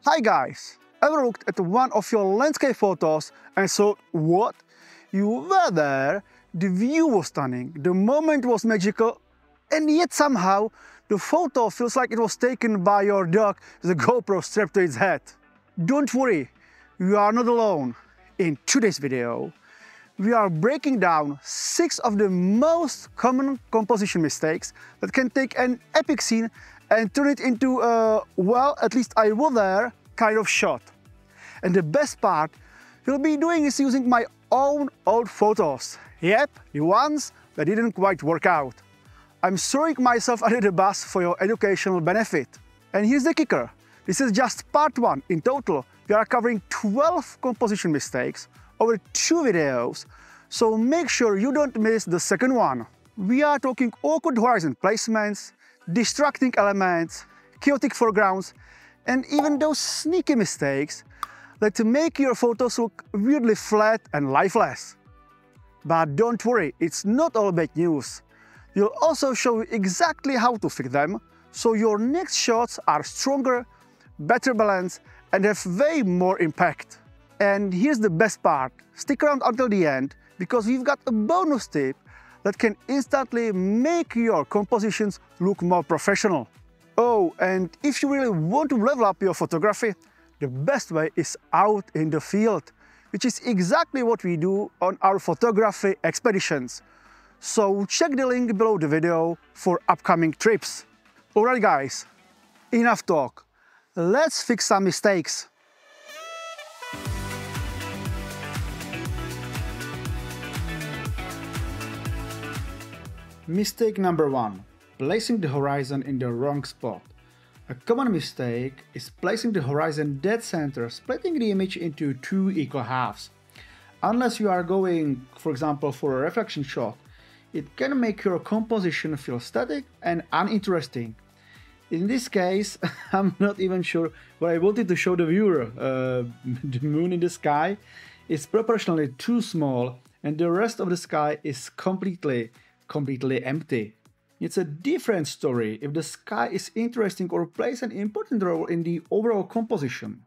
Hi guys! Ever looked at one of your landscape photos and thought, what? You were there, the view was stunning, the moment was magical, and yet somehow the photo feels like it was taken by your dog with a GoPro strapped to its head. Don't worry, you are not alone. In today's video, we are breaking down 6 of the most common composition mistakes that can take an epic scene and turn it into a, well, at least I was there, kind of shot. And the best part, we'll be doing is using my own old photos. Yep, the ones that didn't quite work out. I'm throwing myself under the bus for your educational benefit. And here's the kicker. This is just part 1. In total, we are covering 12 composition mistakes over 2 videos, so make sure you don't miss the second one. We are talking awkward horizon placements, distracting elements, chaotic foregrounds, and even those sneaky mistakes that make your photos look weirdly flat and lifeless. But don't worry, it's not all bad news. We'll also show you exactly how to fix them, so your next shots are stronger, better balanced, and have way more impact. And here's the best part, stick around until the end, because we've got a bonus tip that can instantly make your compositions look more professional. Oh, and if you really want to level up your photography, the best way is out in the field, which is exactly what we do on our photography expeditions. So check the link below the video for upcoming trips. Alright guys, enough talk. Let's fix some mistakes. Mistake number 1. Placing the horizon in the wrong spot. A common mistake is placing the horizon dead center, splitting the image into 2 equal halves. Unless you are going, for example, for a reflection shot, it can make your composition feel static and uninteresting. In this case, I'm not even sure what I wanted to show the viewer. The moon in the sky is proportionally too small and the rest of the sky is completely empty. It's a different story if the sky is interesting or plays an important role in the overall composition.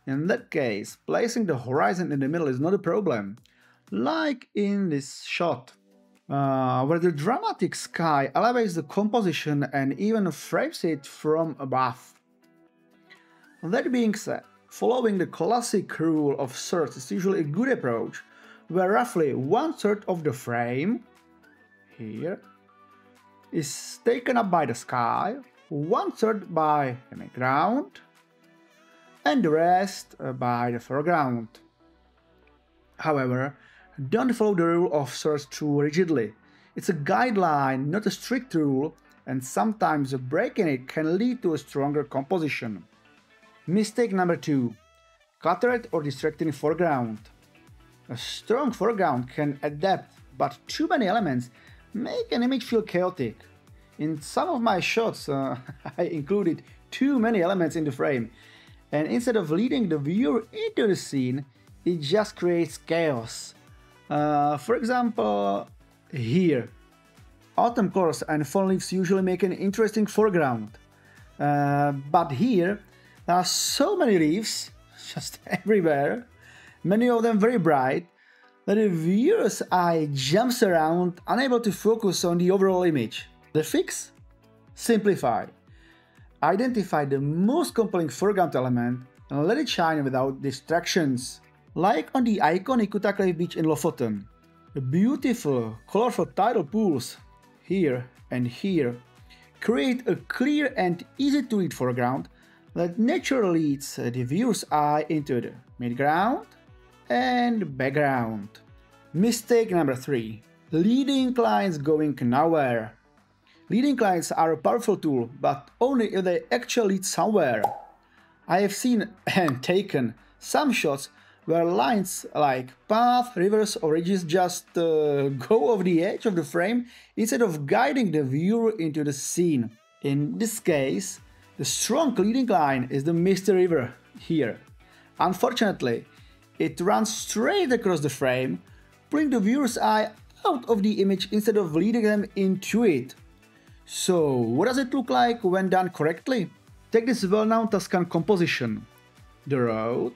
In that case, placing the horizon in the middle is not a problem, like in this shot, where the dramatic sky elevates the composition and even frames it from above. That being said, following the classic rule of thirds is usually a good approach, where roughly 1/3 of the frame here is taken up by the sky, 1/3 by the background, and the rest by the foreground. However, don't follow the rule of thirds too rigidly. It's a guideline, not a strict rule, and sometimes a break in it can lead to a stronger composition. Mistake number 2. Cluttered or distracting foreground. A strong foreground can adapt, but too many elements make an image feel chaotic. In some of my shots, I included too many elements in the frame, and instead of leading the viewer into the scene, it just creates chaos. For example, here, autumn colors and fallen leaves usually make an interesting foreground. But here, there are so many leaves, just everywhere, many of them very bright, that the viewer's eye jumps around, unable to focus on the overall image. The fix? Simplify. Identify the most compelling foreground element and let it shine without distractions. Like on the iconic Kuta Cliff Beach in Lofoten. The beautiful, colorful tidal pools, here and here, create a clear and easy to read foreground that naturally leads the viewer's eye into the midground and background. Mistake number 3. Leading lines going nowhere. Leading lines are a powerful tool, but only if they actually lead somewhere. I have seen and taken some shots where lines like paths, rivers or ridges just go over the edge of the frame instead of guiding the viewer into the scene. In this case, the strong leading line is the Misty River here. Unfortunately, it runs straight across the frame, pulling the viewer's eye out of the image instead of leading them into it. So, what does it look like when done correctly? Take this well-known Tuscan composition. the road,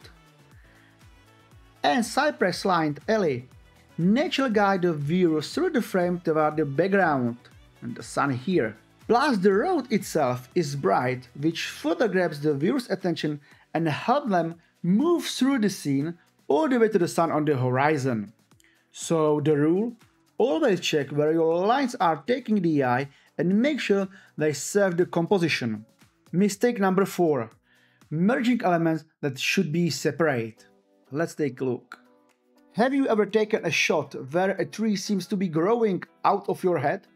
and cypress-lined alley naturally guide the viewer through the frame toward the background, and the sun here. Plus the road itself is bright, which further grabs the viewer's attention and helps them move through the scene all the way to the sun on the horizon. So the rule: always check where your lines are taking the eye and make sure they serve the composition. Mistake number 4. Merging elements that should be separate. Let's take a look. Have you ever taken a shot where a tree seems to be growing out of your head?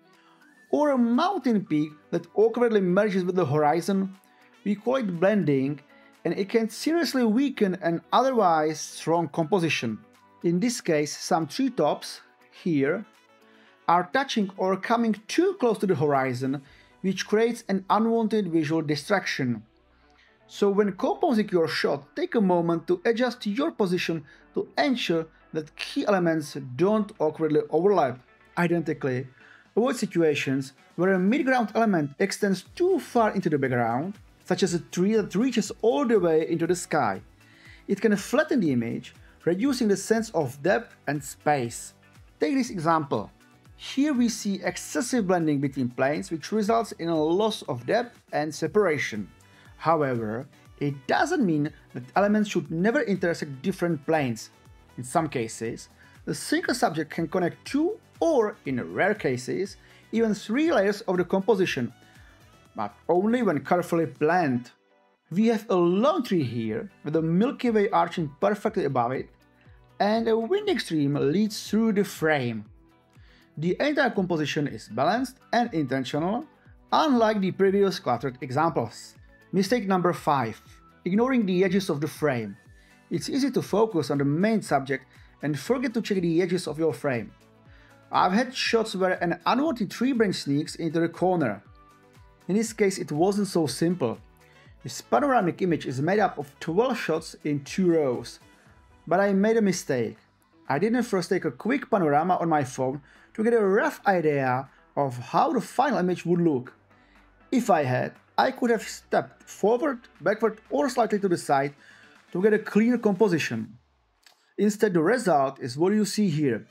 Or a mountain peak that awkwardly merges with the horizon? We call it blending, and it can seriously weaken an otherwise strong composition. In this case, some treetops, here, are touching or coming too close to the horizon, which creates an unwanted visual distraction. So when composing your shot, take a moment to adjust your position to ensure that key elements don't awkwardly overlap. Identically, avoid situations where a midground element extends too far into the background, such as a tree that reaches all the way into the sky. It can flatten the image, reducing the sense of depth and space. Take this example. Here we see excessive blending between planes, which results in a loss of depth and separation. However, it doesn't mean that elements should never intersect different planes. In some cases, a single subject can connect two, or in rare cases, even 3 layers of the composition, but only when carefully planned. We have a lone tree here, with the Milky Way arching perfectly above it, and a winding stream leads through the frame. The entire composition is balanced and intentional, unlike the previous cluttered examples. Mistake number 5. Ignoring the edges of the frame. It's easy to focus on the main subject and forget to check the edges of your frame. I've had shots where an unwanted tree branch sneaks into the corner. In this case, it wasn't so simple. This panoramic image is made up of 12 shots in 2 rows. But I made a mistake. I didn't first take a quick panorama on my phone to get a rough idea of how the final image would look. If I had, I could have stepped forward, backward, or slightly to the side to get a clear composition. Instead, the result is what you see here.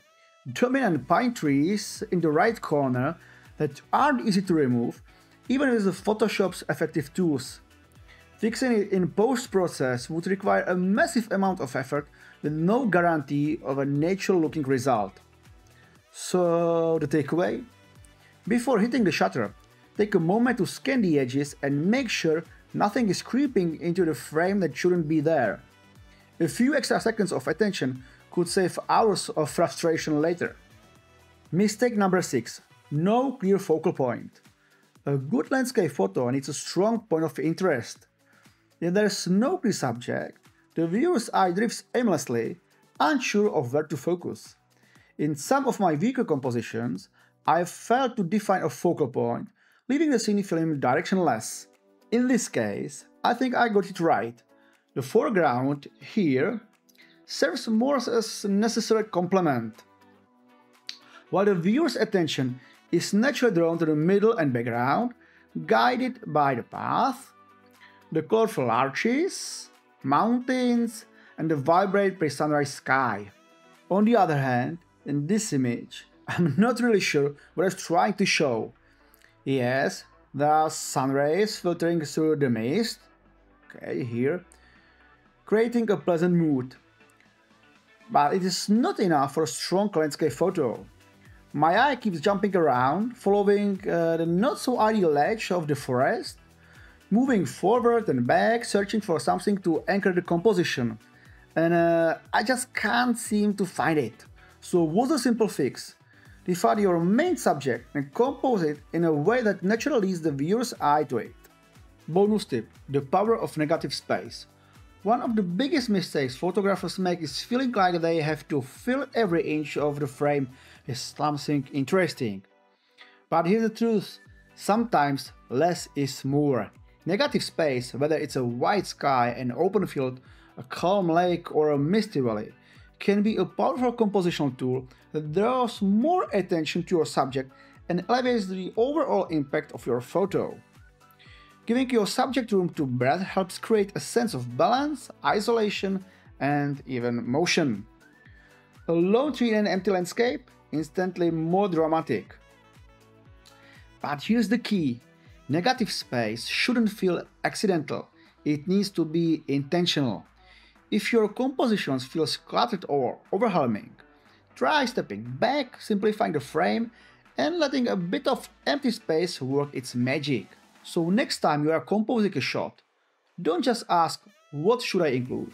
Dominant pine trees in the right corner that aren't easy to remove, even with the Photoshop's effective tools. Fixing it in post-process would require a massive amount of effort with no guarantee of a natural-looking result. So, the takeaway? Before hitting the shutter, take a moment to scan the edges and make sure nothing is creeping into the frame that shouldn't be there. A few extra seconds of attention could save hours of frustration later. Mistake number 6. No clear focal point. A good landscape photo needs a strong point of interest. If there is no clear subject, the viewer's eye drifts aimlessly, unsure of where to focus. In some of my weaker compositions, I failed to define a focal point, leaving the cinefilm directionless. In this case, I think I got it right. The foreground, here, serves more as a necessary complement, while the viewer's attention is naturally drawn to the middle and background, guided by the path, the colorful arches, mountains, and the vibrant pre-sunrise sky. On the other hand, in this image, I'm not really sure what I was trying to show. Yes, there are sun rays filtering through the mist, okay, here, creating a pleasant mood. But it is not enough for a strong landscape photo. My eye keeps jumping around, following the not-so-ideal edge of the forest, moving forward and back, searching for something to anchor the composition. And I just can't seem to find it. So what's the simple fix? Define your main subject and compose it in a way that naturally leads the viewer's eye to it. Bonus tip: the power of negative space. One of the biggest mistakes photographers make is feeling like they have to fill every inch of the frame with something interesting. But here's the truth: sometimes less is more. Negative space, whether it's a white sky, an open field, a calm lake, or a misty valley, can be a powerful compositional tool that draws more attention to your subject and elevates the overall impact of your photo. Giving your subject room to breathe helps create a sense of balance, isolation, and even motion. A lone tree in an empty landscape? Instantly more dramatic. But here's the key. Negative space shouldn't feel accidental. It needs to be intentional. If your compositions feel cluttered or overwhelming, try stepping back, simplifying the frame, and letting a bit of empty space work its magic. So next time you are composing a shot, don't just ask, what should I include?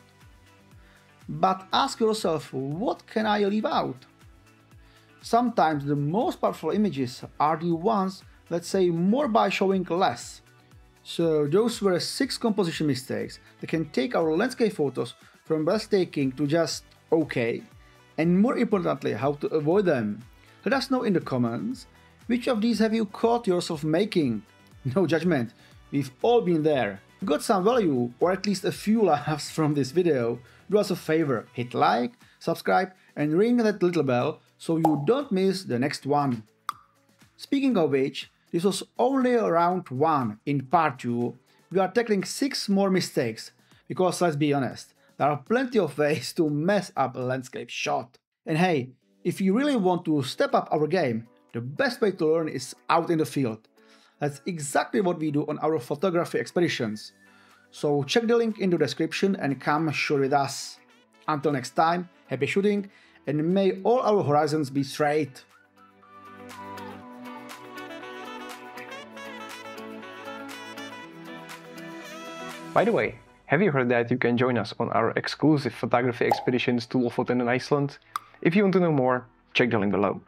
But ask yourself, what can I leave out? Sometimes the most powerful images are the ones that say more by showing less. So those were 6 composition mistakes that can take our landscape photos from breathtaking to just okay, and more importantly, how to avoid them. Let us know in the comments, which of these have you caught yourself making? No judgment, we've all been there. If you got some value, or at least a few laughs from this video, do us a favor, hit like, subscribe, and ring that little bell so you don't miss the next one. Speaking of which, this was only round 1. In part 2, we are tackling 6 more mistakes, because let's be honest, there are plenty of ways to mess up a landscape shot. And hey, if you really want to step up our game, the best way to learn is out in the field. That's exactly what we do on our photography expeditions. So check the link in the description and come shoot with us. Until next time, happy shooting, and may all our horizons be straight. By the way, have you heard that you can join us on our exclusive photography expeditions to Lofoten and Iceland? If you want to know more, check the link below.